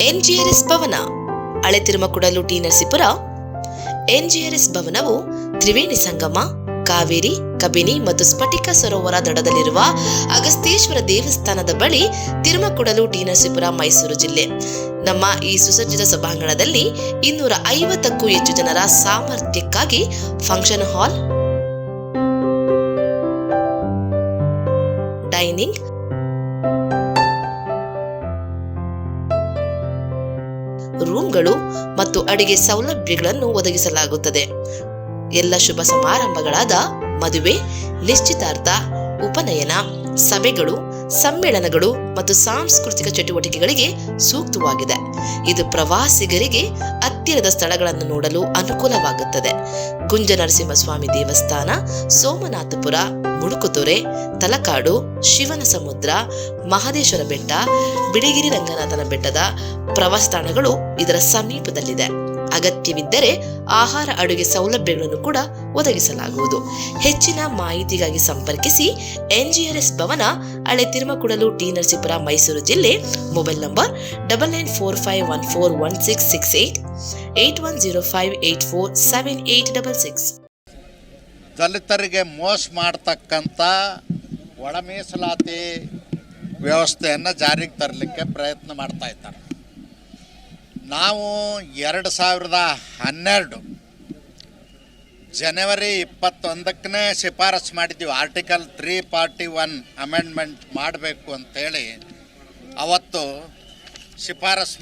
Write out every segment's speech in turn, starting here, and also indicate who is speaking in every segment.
Speaker 1: ಎನ್ಜಿಆರ್ಎಸ್ ಭವನ, ಹಳೆ ತಿರುಮಕುಡಲು ಟಿ ನರಸೀಪುರ. ಎನ್ಜಿಆರ್ಎಸ್ ಭವನವು ತ್ರಿವೇಣಿ ಸಂಗಮ, ಕಾವೇರಿ, ಕಬಿನಿ ಮತ್ತು ಸ್ಫಟಿಕ ಸರೋವರ ದಡದಲ್ಲಿರುವ ಅಗಸ್ತೇಶ್ವರ ದೇವಸ್ಥಾನದ ಬಳಿ, ತಿರುಮಕುಡಲು ಟಿ ನರಸೀಪುರ, ಮೈಸೂರು ಜಿಲ್ಲೆ. ನಮ್ಮ ಈ ಸುಸಜ್ಜಿತ ಸಭಾಂಗಣದಲ್ಲಿ 250ಕ್ಕೂ ಹೆಚ್ಚು ಜನರ ಸಾಮರ್ಥ್ಯಕ್ಕಾಗಿ ಫಂಕ್ಷನ್ ಹಾಲ್, ಡೈನಿಂಗ್, ರೂಮ್ಗಳು ಮತ್ತು ಅಡಿಗೆ ಸೌಲಭ್ಯಗಳನ್ನು ಒದಗಿಸಲಾಗುತ್ತದೆ. ಎಲ್ಲ ಶುಭ ಸಮಾರಂಭಗಳಾದ ಮದುವೆ, ನಿಶ್ಚಿತಾರ್ಥ, ಉಪನಯನ, ಸಭೆಗಳು, ಸಮ್ಮೇಳನಗಳು ಮತ್ತು ಸಾಂಸ್ಕೃತಿಕ ಚಟುವಟಿಕೆಗಳಿಗೆ ಸೂಕ್ತವಾಗಿದೆ. ಇದು ಪ್ರವಾಸಿಗರಿಗೆ ಹತ್ತಿರದ ಸ್ಥಳಗಳನ್ನು ನೋಡಲು ಅನುಕೂಲವಾಗುತ್ತದೆ. ಕುಂಜನರಸಿಂಹಸ್ವಾಮಿ ದೇವಸ್ಥಾನ, ಸೋಮನಾಥಪುರ, ಮುಡುಕುತೊರೆ, ತಲಕಾಡು, ಶಿವನ ಸಮುದ್ರ, ಮಹದೇಶ್ವರ ಬೆಟ್ಟ, ಬಿಳಿಗಿರಿ ರಂಗನಾಥನ ಬೆಟ್ಟದ ಪ್ರವಾಸ ತಾಣಗಳು ಇದರ ಸಮೀಪದಲ್ಲಿದೆ. ಅಗತ್ಯವಿದ್ದರೆ ಆಹಾರ ಅಡುಗೆ ಸೌಲಭ್ಯಗಳನ್ನು ಕೂಡ ಒದಗಿಸಲಾಗುವುದು. ಹೆಚ್ಚಿನ ಮಾಹಿತಿಗಾಗಿ ಸಂಪರ್ಕಿಸಿ ಎನ್ಜಿಆರ್ಎಸ್ ಭವನ, ಹಳೆ ತಿರುಮಕುಡಲು ಟಿ ನರಸೀಪುರ, ಮೈಸೂರು ಜಿಲ್ಲೆ. Mobile number 9945141668, 8105847866.
Speaker 2: ದಲಿತರಿಗೆ ಮೋಸ ಮಾಡ್ತಕ್ಕಂಥ ಒಳ ಮೀಸಲಾತಿ ವ್ಯವಸ್ಥೆಯನ್ನು ಜಾರಿಗೆ ತರಲಿಕ್ಕೆ ಪ್ರಯತ್ನ ಮಾಡ್ತಾ ಇದ್ದಾರೆ. ನಾವು 2012 ಜನವರಿ 21ನೇ ಶಿಫಾರಸು ಮಾಡಿದ್ದೀವಿ. ಆರ್ಟಿಕಲ್ 341 ಅಮೆಂಡ್ಮೆಂಟ್ ಮಾಡಬೇಕು ಅಂತೇಳಿ ಅವತ್ತು ಶಿಫಾರಸು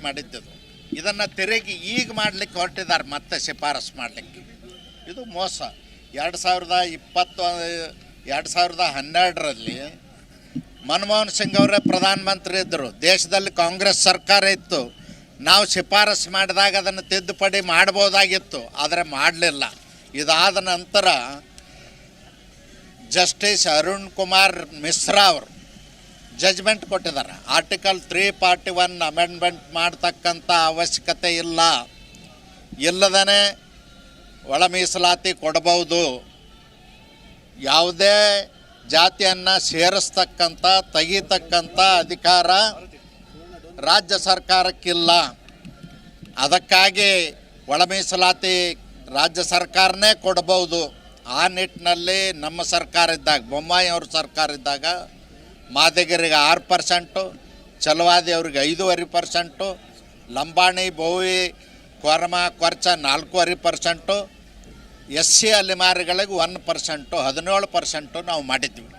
Speaker 2: ಮಾಡಿದ್ವಿ. ಇದನ್ನು ತಿರುಗಿ ಈಗ ಮಾಡಲಿಕ್ಕೆ ಹೊರಟಿದ್ದಾರೆ, ಮತ್ತೆ ಶಿಫಾರಸು ಮಾಡಲಿಕ್ಕೆ. ಇದು ಮೋಸ. 2012ರಲ್ಲಿ ಮನಮೋಹನ್ ಸಿಂಗ್ ಅವರೇ ಪ್ರಧಾನಮಂತ್ರಿ ಇದ್ದರು. ದೇಶದಲ್ಲಿ ಕಾಂಗ್ರೆಸ್ ಸರ್ಕಾರ ಇತ್ತು. ನಾವು ಶಿಫಾರಸು ಮಾಡಿದಾಗ ಅದನ್ನು ತಿದ್ದುಪಡಿ ಮಾಡ್ಬೋದಾಗಿತ್ತು, ಆದರೆ ಮಾಡಲಿಲ್ಲ. ಇದಾದ ನಂತರ ಜಸ್ಟಿಸ್ ಅರುಣ್ ಕುಮಾರ್ ಮಿಶ್ರಾ ಅವರು ಜಜ್ಮೆಂಟ್ ಕೊಟ್ಟಿದ್ದಾರೆ. ಆರ್ಟಿಕಲ್ 341 ಅಮೆಂಡ್ಮೆಂಟ್ ಮಾಡ್ತಕ್ಕಂಥ ಅವಶ್ಯಕತೆ ಇಲ್ಲದೇ ಒಳ ಮೀಸಲಾತಿ ಕೊಡಬಹುದು. ಯಾವುದೇ ಜಾತಿಯನ್ನು ಸೇರಿಸ್ತಕ್ಕಂಥ ತೆಗೀತಕ್ಕಂಥ ಅಧಿಕಾರ ರಾಜ್ಯ ಸರ್ಕಾರಕ್ಕಿಲ್ಲ. ಅದಕ್ಕಾಗಿ ಒಳ ಮೀಸಲಾತಿ ರಾಜ್ಯ ಸರ್ಕಾರನೇ ಕೊಡಬಹುದು. ಆ ನಿಟ್ಟಿನಲ್ಲಿ ನಮ್ಮ ಸರ್ಕಾರ ಇದ್ದಾಗ, ಬೊಮ್ಮಾಯಿ ಅವ್ರ ಸರ್ಕಾರ ಇದ್ದಾಗ, ಮಾದಿಗರಿಗೆ 6%, ಚಲವಾದಿ ಅವ್ರಿಗೆ 5.5%, ಲಂಬಾಣಿ, ಬೋವಿ, ಕೊರಮ, ಕೊರ್ಚ 4.5%, SC ಅಲೆಮಾರಿಗಳಿಗೆ 1%, 17% ನಾವು ಮಾಡಿದ್ವಿ.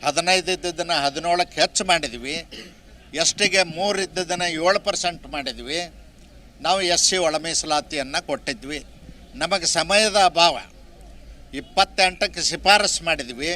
Speaker 2: 15 ಇದ್ದದನ್ನು 17ಕ್ಕೆ ಹೆಚ್ಚು ಮಾಡಿದ್ವಿ. STಗೆ 3 ಇದ್ದದನ್ನು 7% ಮಾಡಿದ್ವಿ. ನಾವು SC ಒಳ ಮೀಸಲಾತಿಯನ್ನು ಕೊಟ್ಟಿದ್ವಿ. ನಮಗೆ ಸಮಯದ ಅಭಾವ. 28ಕ್ಕೆ ಶಿಫಾರಸು ಮಾಡಿದ್ವಿ.